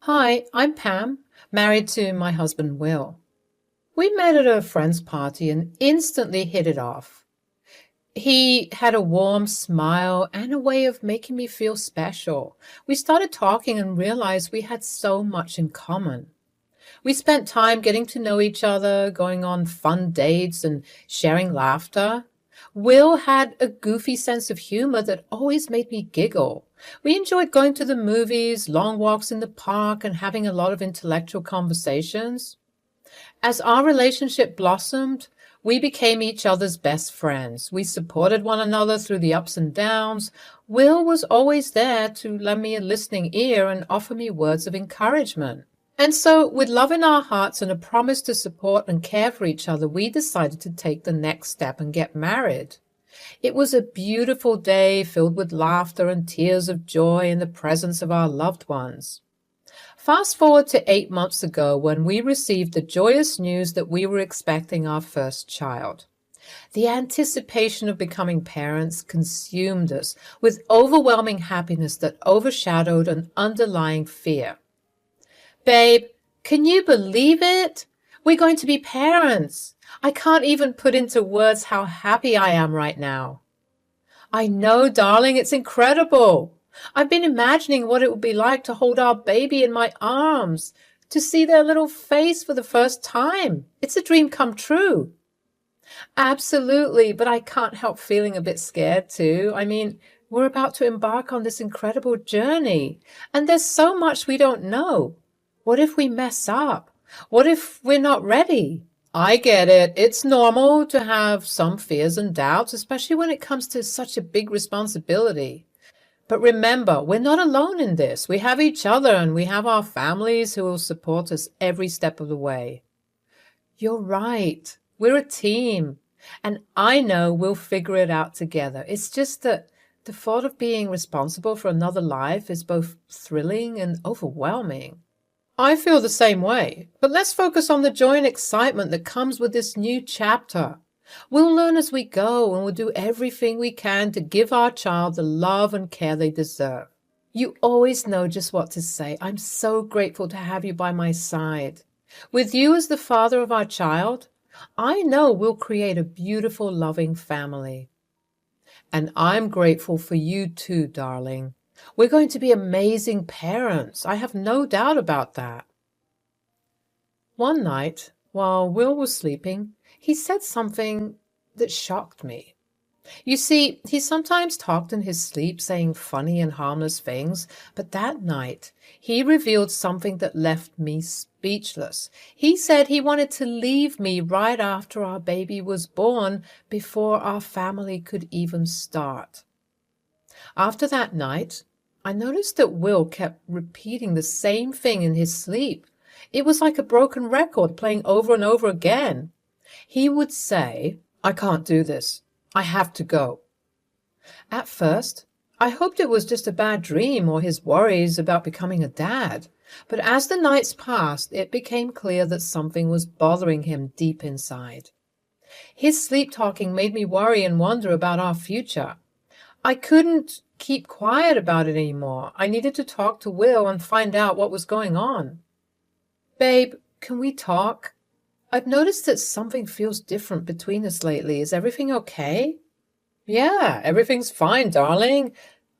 Hi, I'm Pam, married to my husband Will. We met at a friend's party and instantly hit it off. He had a warm smile and a way of making me feel special. We started talking and realized we had so much in common. We spent time getting to know each other, going on fun dates and sharing laughter. Will had a goofy sense of humor that always made me giggle. We enjoyed going to the movies, long walks in the park, and having a lot of intellectual conversations. As our relationship blossomed, we became each other's best friends. We supported one another through the ups and downs. Will was always there to lend me a listening ear and offer me words of encouragement. And so, with love in our hearts and a promise to support and care for each other, we decided to take the next step and get married. It was a beautiful day filled with laughter and tears of joy in the presence of our loved ones. Fast forward to 8 months ago when we received the joyous news that we were expecting our first child. The anticipation of becoming parents consumed us with overwhelming happiness that overshadowed an underlying fear. Babe, can you believe it? We're going to be parents. I can't even put into words how happy I am right now. I know, darling, it's incredible. I've been imagining what it would be like to hold our baby in my arms, to see their little face for the first time. It's a dream come true. Absolutely, but I can't help feeling a bit scared too. We're about to embark on this incredible journey, and there's so much we don't know. What if we mess up? What if we're not ready? I get it. It's normal to have some fears and doubts, especially when it comes to such a big responsibility. But remember, we're not alone in this. We have each other and we have our families who will support us every step of the way. You're right. We're a team. And I know we'll figure it out together. It's just that the thought of being responsible for another life is both thrilling and overwhelming. I feel the same way, but let's focus on the joy and excitement that comes with this new chapter. We'll learn as we go and we'll do everything we can to give our child the love and care they deserve. You always know just what to say. I'm so grateful to have you by my side. With you as the father of our child, I know we'll create a beautiful, loving family. And I'm grateful for you too, darling. We're going to be amazing parents. I have no doubt about that. One night, while Will was sleeping, he said something that shocked me. You see, he sometimes talked in his sleep, saying funny and harmless things, but that night he revealed something that left me speechless. He said he wanted to leave me right after our baby was born, before our family could even start. After that night, I noticed that Will kept repeating the same thing in his sleep. It was like a broken record playing over and over again. He would say, "I can't do this. I have to go." At first, I hoped it was just a bad dream or his worries about becoming a dad. But as the nights passed, it became clear that something was bothering him deep inside. His sleep talking made me worry and wonder about our future. I couldn't keep quiet about it anymore. I needed to talk to Will and find out what was going on. Babe, can we talk? I've noticed that something feels different between us lately. Is everything okay? Yeah, everything's fine, darling.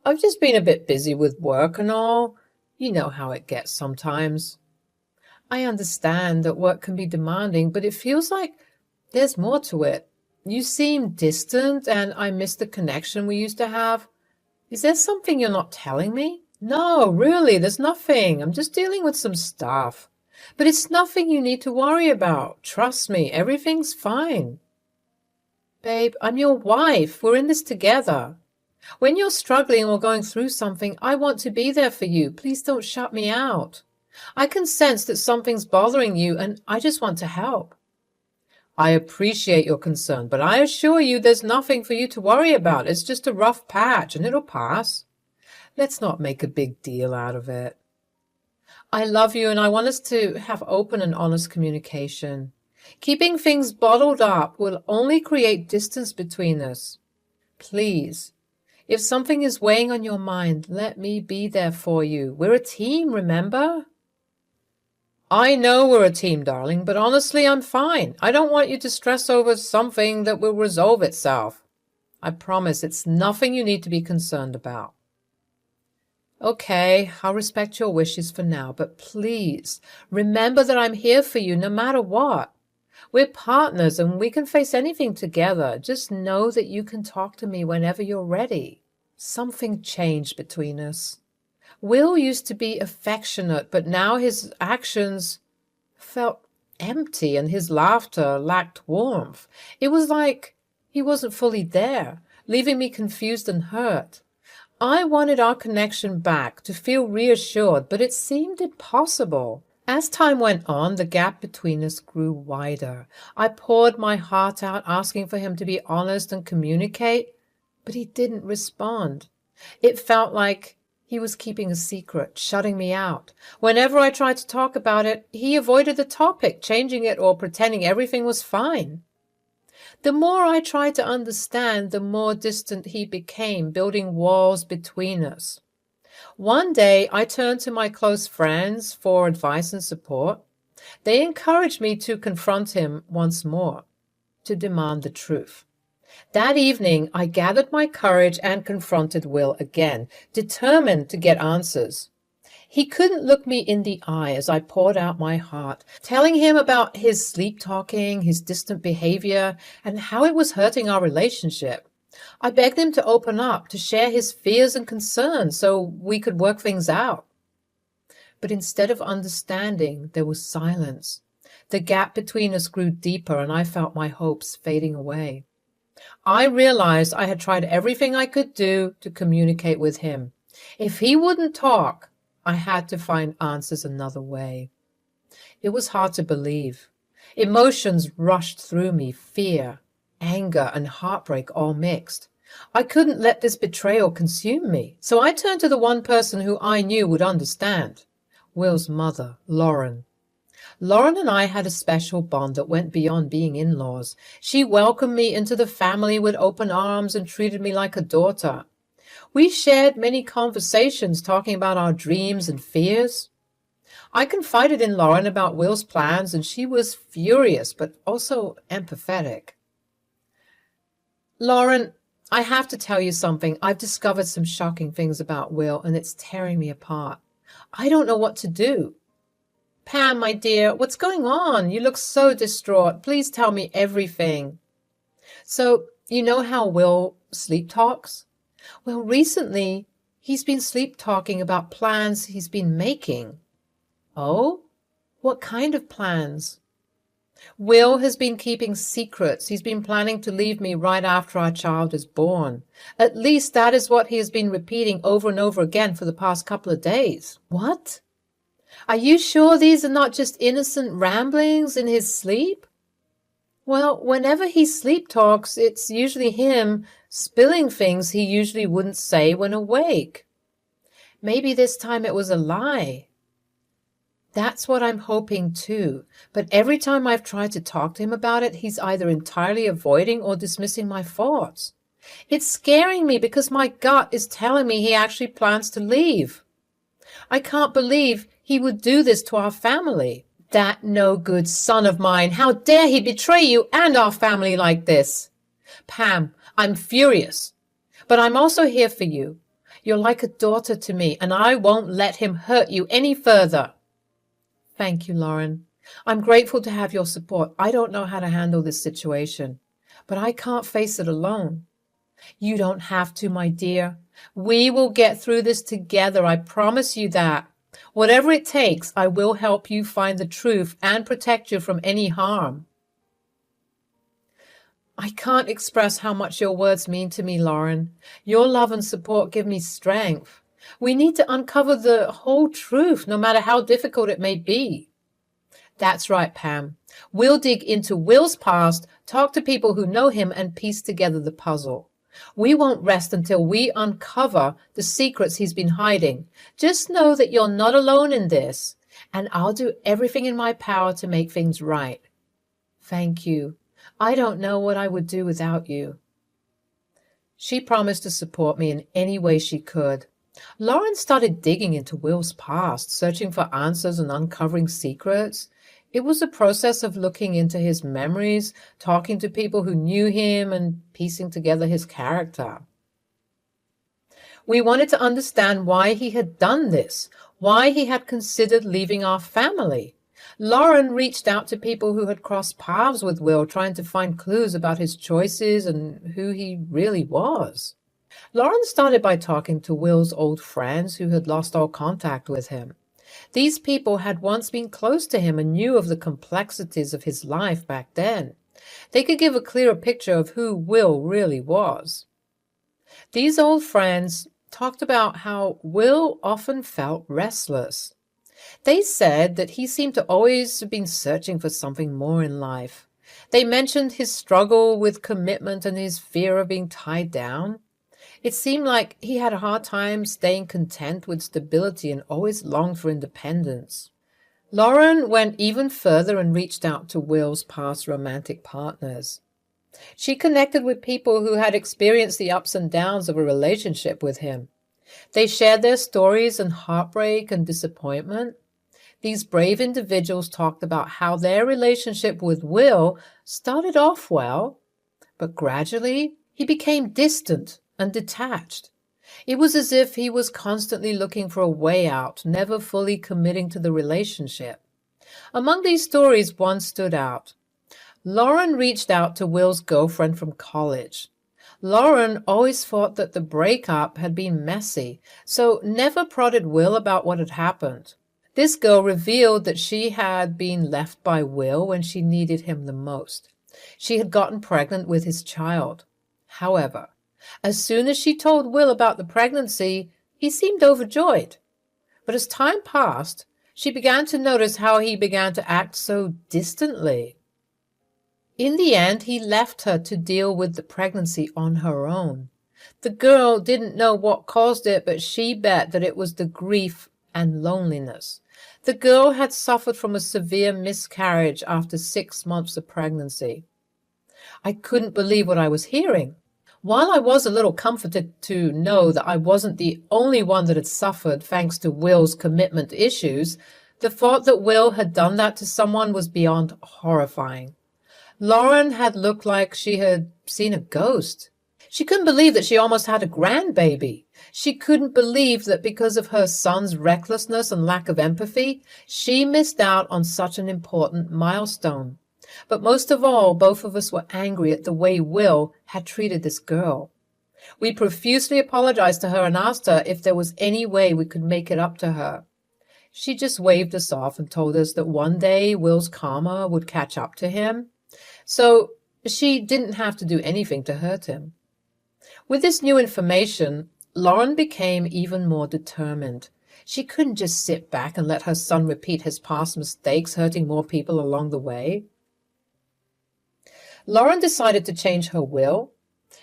I've just been a bit busy with work and all. You know how it gets sometimes. I understand that work can be demanding, but it feels like there's more to it. You seem distant, and I miss the connection we used to have. Is there something you're not telling me? No, really, there's nothing. I'm just dealing with some stuff. But it's nothing you need to worry about. Trust me, everything's fine. Babe, I'm your wife. We're in this together. When you're struggling or going through something, I want to be there for you. Please don't shut me out. I can sense that something's bothering you, and I just want to help. I appreciate your concern, but I assure you there's nothing for you to worry about. It's just a rough patch, and it'll pass. Let's not make a big deal out of it. I love you, and I want us to have open and honest communication. Keeping things bottled up will only create distance between us. Please, if something is weighing on your mind, let me be there for you. We're a team, remember? I know we're a team, darling, but honestly, I'm fine. I don't want you to stress over something that will resolve itself. I promise it's nothing you need to be concerned about. Okay, I'll respect your wishes for now, but please remember that I'm here for you no matter what. We're partners and we can face anything together. Just know that you can talk to me whenever you're ready. Something changed between us. Will used to be affectionate, but now his actions felt empty and his laughter lacked warmth. It was like he wasn't fully there, leaving me confused and hurt. I wanted our connection back, to feel reassured, but it seemed impossible. As time went on, the gap between us grew wider. I poured my heart out, asking for him to be honest and communicate, but he didn't respond. It felt like he was keeping a secret, shutting me out. Whenever I tried to talk about it, he avoided the topic, changing it or pretending everything was fine. The more I tried to understand, the more distant he became, building walls between us. One day, I turned to my close friends for advice and support. They encouraged me to confront him once more, to demand the truth. That evening, I gathered my courage and confronted Will again, determined to get answers. He couldn't look me in the eye as I poured out my heart, telling him about his sleep-talking, his distant behavior, and how it was hurting our relationship. I begged him to open up, to share his fears and concerns so we could work things out. But instead of understanding, there was silence. The gap between us grew deeper and I felt my hopes fading away. I realized I had tried everything I could do to communicate with him. If he wouldn't talk, I had to find answers another way. It was hard to believe. Emotions rushed through me, fear, anger, and heartbreak all mixed. I couldn't let this betrayal consume me, so I turned to the one person who I knew would understand, Will's mother, Lauren. Lauren and I had a special bond that went beyond being in-laws. She welcomed me into the family with open arms and treated me like a daughter. We shared many conversations talking about our dreams and fears. I confided in Lauren about Will's plans, and she was furious, but also empathetic. Lauren, I have to tell you something. I've discovered some shocking things about Will, and it's tearing me apart. I don't know what to do. Pam, my dear, what's going on? You look so distraught. Please tell me everything. So, you know how Will sleep talks? Well, recently, he's been sleep talking about plans he's been making. Oh? What kind of plans? Will has been keeping secrets. He's been planning to leave me right after our child is born. At least that is what he has been repeating over and over again for the past couple of days. What? Are you sure these are not just innocent ramblings in his sleep? Well, whenever he sleep talks, it's usually him spilling things he usually wouldn't say when awake. Maybe this time it was a lie. That's what I'm hoping too, but every time I've tried to talk to him about it, he's either entirely avoiding or dismissing my thoughts. It's scaring me because my gut is telling me he actually plans to leave. I can't believe he would do this to our family. That no good son of mine, how dare he betray you and our family like this? Pam, I'm furious, but I'm also here for you. You're like a daughter to me, and I won't let him hurt you any further. Thank you, Lauren. I'm grateful to have your support. I don't know how to handle this situation, but I can't face it alone. You don't have to, my dear. We will get through this together. I promise you that. Whatever it takes, I will help you find the truth and protect you from any harm. I can't express how much your words mean to me, Lauren. Your love and support give me strength. We need to uncover the whole truth, no matter how difficult it may be. That's right, Pam. We'll dig into Will's past, talk to people who know him, and piece together the puzzle. We won't rest until we uncover the secrets he's been hiding. Just know that you're not alone in this, and I'll do everything in my power to make things right. Thank you. I don't know what I would do without you. She promised to support me in any way she could. Lauren started digging into Will's past, searching for answers and uncovering secrets. It was a process of looking into his memories, talking to people who knew him, and piecing together his character. We wanted to understand why he had done this, why he had considered leaving our family. Lauren reached out to people who had crossed paths with Will, trying to find clues about his choices and who he really was. Lauren started by talking to Will's old friends who had lost all contact with him. These people had once been close to him and knew of the complexities of his life back then. They could give a clearer picture of who Will really was. These old friends talked about how Will often felt restless. They said that he seemed to always have been searching for something more in life. They mentioned his struggle with commitment and his fear of being tied down. It seemed like he had a hard time staying content with stability and always longed for independence. Lauren went even further and reached out to Will's past romantic partners. She connected with people who had experienced the ups and downs of a relationship with him. They shared their stories and heartbreak and disappointment. These brave individuals talked about how their relationship with Will started off well, but gradually he became distant and detached. It was as if he was constantly looking for a way out, never fully committing to the relationship. Among these stories, one stood out. Lauren reached out to Will's girlfriend from college. Lauren always thought that the breakup had been messy, so never prodded Will about what had happened. This girl revealed that she had been left by Will when she needed him the most. She had gotten pregnant with his child. However, as soon as she told Will about the pregnancy, he seemed overjoyed. But as time passed, she began to notice how he began to act so distantly. In the end, he left her to deal with the pregnancy on her own. The girl didn't know what caused it, but she bet that it was the grief and loneliness. The girl had suffered from a severe miscarriage after 6 months of pregnancy. I couldn't believe what I was hearing. While I was a little comforted to know that I wasn't the only one that had suffered thanks to Will's commitment issues, the thought that Will had done that to someone was beyond horrifying. Lauren had looked like she had seen a ghost. She couldn't believe that she almost had a grandbaby. She couldn't believe that because of her son's recklessness and lack of empathy, she missed out on such an important milestone. But most of all, both of us were angry at the way Will had treated this girl. We profusely apologized to her and asked her if there was any way we could make it up to her. She just waved us off and told us that one day Will's karma would catch up to him, so she didn't have to do anything to hurt him. With this new information, Lauren became even more determined. She couldn't just sit back and let her son repeat his past mistakes, hurting more people along the way. Lauren decided to change her will,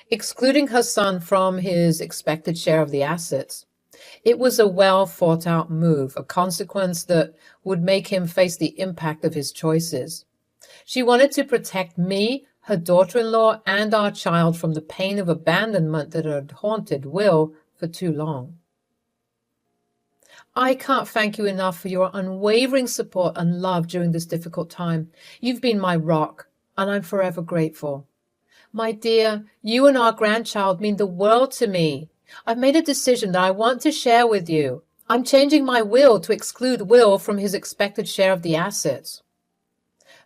excluding her son from his expected share of the assets. It was a well-thought-out move, a consequence that would make him face the impact of his choices. She wanted to protect me, her daughter-in-law, and our child from the pain of abandonment that had haunted Will for too long. I can't thank you enough for your unwavering support and love during this difficult time. You've been my rock, and I'm forever grateful. My dear, you and our grandchild mean the world to me. I've made a decision that I want to share with you. I'm changing my will to exclude Will from his expected share of the assets.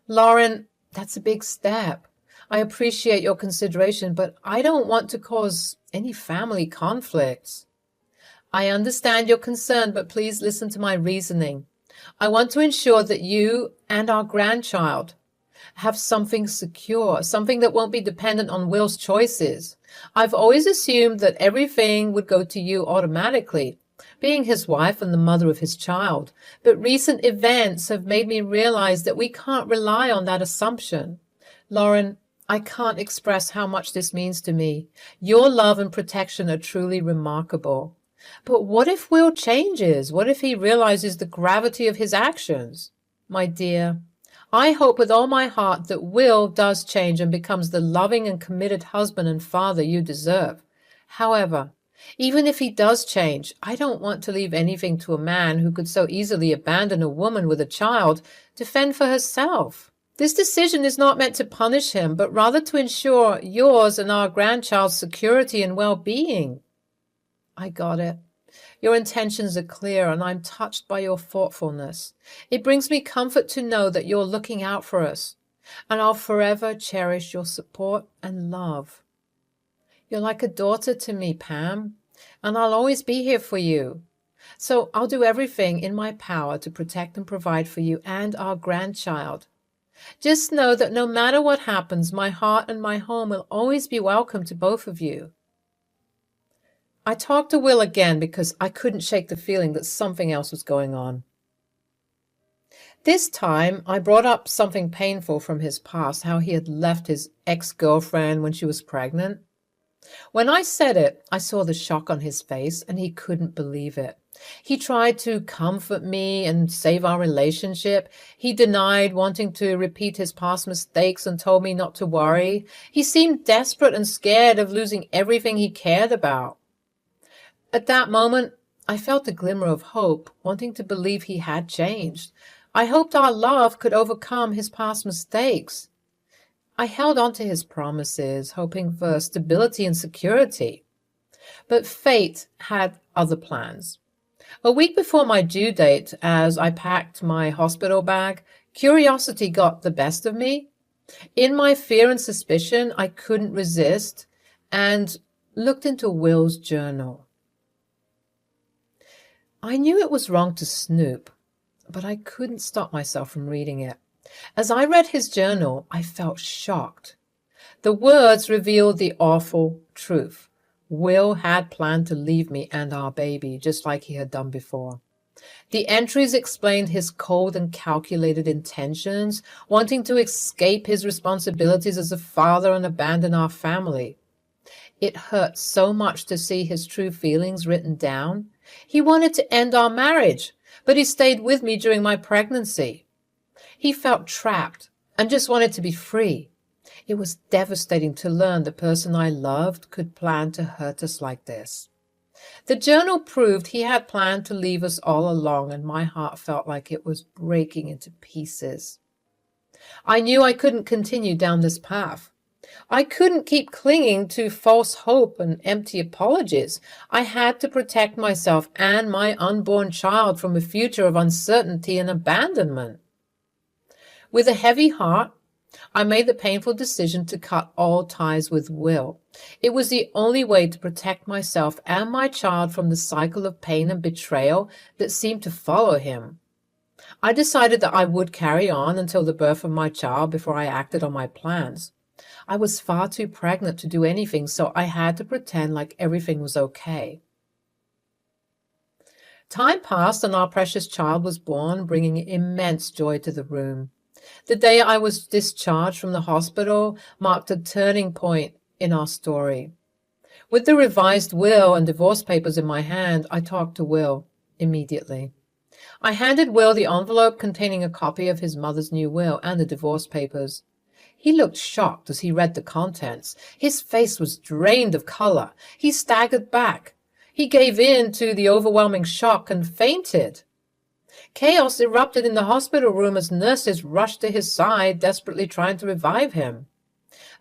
Lauren, that's a big step. I appreciate your consideration, but I don't want to cause any family conflicts. I understand your concern, but please listen to my reasoning. I want to ensure that you and our grandchild have something secure, something that won't be dependent on Will's choices. I've always assumed that everything would go to you automatically, being his wife and the mother of his child. But recent events have made me realize that we can't rely on that assumption. Lauren, I can't express how much this means to me. Your love and protection are truly remarkable. But what if Will changes? What if he realizes the gravity of his actions? My dear, I hope with all my heart that Will does change and becomes the loving and committed husband and father you deserve. However, Even if he does change, I don't want to leave anything to a man who could so easily abandon a woman with a child to fend for herself. This decision is not meant to punish him, but rather to ensure yours and our grandchild's security and well-being. I got it. Your intentions are clear, and I'm touched by your thoughtfulness. It brings me comfort to know that you're looking out for us, and I'll forever cherish your support and love. You're like a daughter to me, Pam, and I'll always be here for you. So I'll do everything in my power to protect and provide for you and our grandchild. Just know that no matter what happens, my heart and my home will always be welcome to both of you. I talked to Will again because I couldn't shake the feeling that something else was going on. This time, I brought up something painful from his past, how he had left his ex-girlfriend when she was pregnant. When I said it, I saw the shock on his face, and he couldn't believe it. He tried to comfort me and save our relationship. He denied wanting to repeat his past mistakes and told me not to worry. He seemed desperate and scared of losing everything he cared about. At that moment, I felt a glimmer of hope, wanting to believe he had changed. I hoped our love could overcome his past mistakes. I held on to his promises, hoping for stability and security. But fate had other plans. A week before my due date, as I packed my hospital bag, curiosity got the best of me. In my fear and suspicion, I couldn't resist and looked into Will's journal. I knew it was wrong to snoop, but I couldn't stop myself from reading it. As I read his journal, I felt shocked. The words revealed the awful truth. Will had planned to leave me and our baby, just like he had done before. The entries explained his cold and calculated intentions, wanting to escape his responsibilities as a father and abandon our family. It hurt so much to see his true feelings written down. He wanted to end our marriage, but he stayed with me during my pregnancy. He felt trapped and just wanted to be free. It was devastating to learn the person I loved could plan to hurt us like this. The journal proved he had planned to leave us all along, and my heart felt like it was breaking into pieces. I knew I couldn't continue down this path. I couldn't keep clinging to false hope and empty apologies. I had to protect myself and my unborn child from a future of uncertainty and abandonment. With a heavy heart, I made the painful decision to cut all ties with Will. It was the only way to protect myself and my child from the cycle of pain and betrayal that seemed to follow him. I decided that I would carry on until the birth of my child before I acted on my plans. I was far too pregnant to do anything, so I had to pretend like everything was okay. Time passed and our precious child was born, bringing immense joy to the room. The day I was discharged from the hospital marked a turning point in our story. With the revised will and divorce papers in my hand, I talked to Will immediately. I handed Will the envelope containing a copy of his mother's new will and the divorce papers. He looked shocked as he read the contents. His face was drained of color. He staggered back. He gave in to the overwhelming shock and fainted. Chaos erupted in the hospital room as nurses rushed to his side, desperately trying to revive him.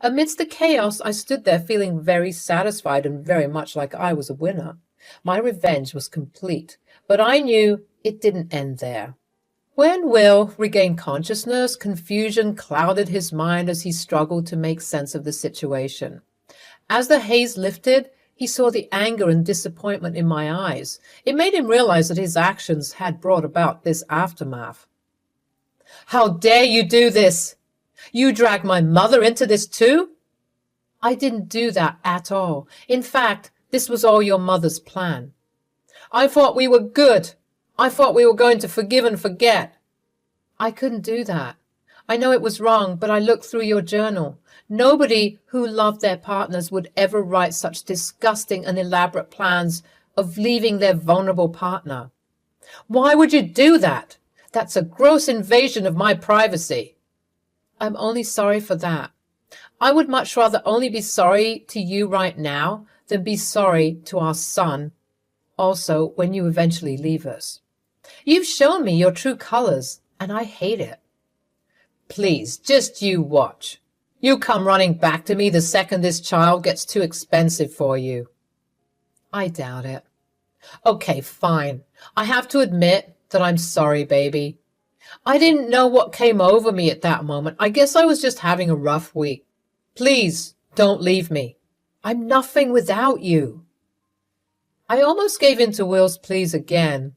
Amidst the chaos, I stood there feeling very satisfied and very much like I was a winner. My revenge was complete, but I knew it didn't end there. When Will regained consciousness, confusion clouded his mind as he struggled to make sense of the situation. As the haze lifted, he saw the anger and disappointment in my eyes. It made him realize that his actions had brought about this aftermath. "How dare you do this? You dragged my mother into this too?" "I didn't do that at all. In fact, this was all your mother's plan." "I thought we were good. I thought we were going to forgive and forget." "I couldn't do that. I know it was wrong, but I looked through your journal. Nobody who loved their partners would ever write such disgusting and elaborate plans of leaving their vulnerable partner. Why would you do that? That's a gross invasion of my privacy." "I'm only sorry for that. I would much rather only be sorry to you right now than be sorry to our son also when you eventually leave us. You've shown me your true colors, and I hate it. Please, just you watch. You come running back to me the second this child gets too expensive for you. I doubt it. Okay, fine. I have to admit that I'm sorry, baby. I didn't know what came over me at that moment. I guess I was just having a rough week. Please, don't leave me. I'm nothing without you. I almost gave in to Will's pleas again,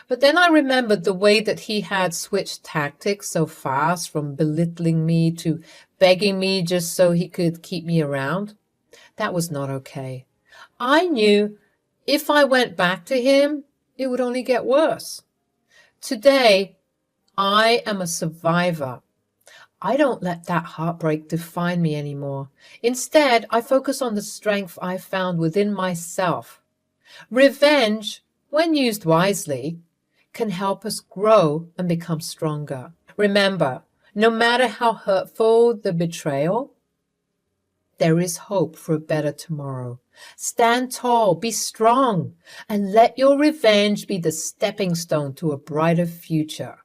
but then I remembered the way that he had switched tactics so fast from belittling me to begging me just so he could keep me around. That was not okay. I knew if I went back to him, it would only get worse. Today, I am a survivor. I don't let that heartbreak define me anymore. Instead, I focus on the strength I found within myself. Revenge, when used wisely, can help us grow and become stronger. Remember, no matter how hurtful the betrayal, there is hope for a better tomorrow. Stand tall, be strong, and let your revenge be the stepping stone to a brighter future.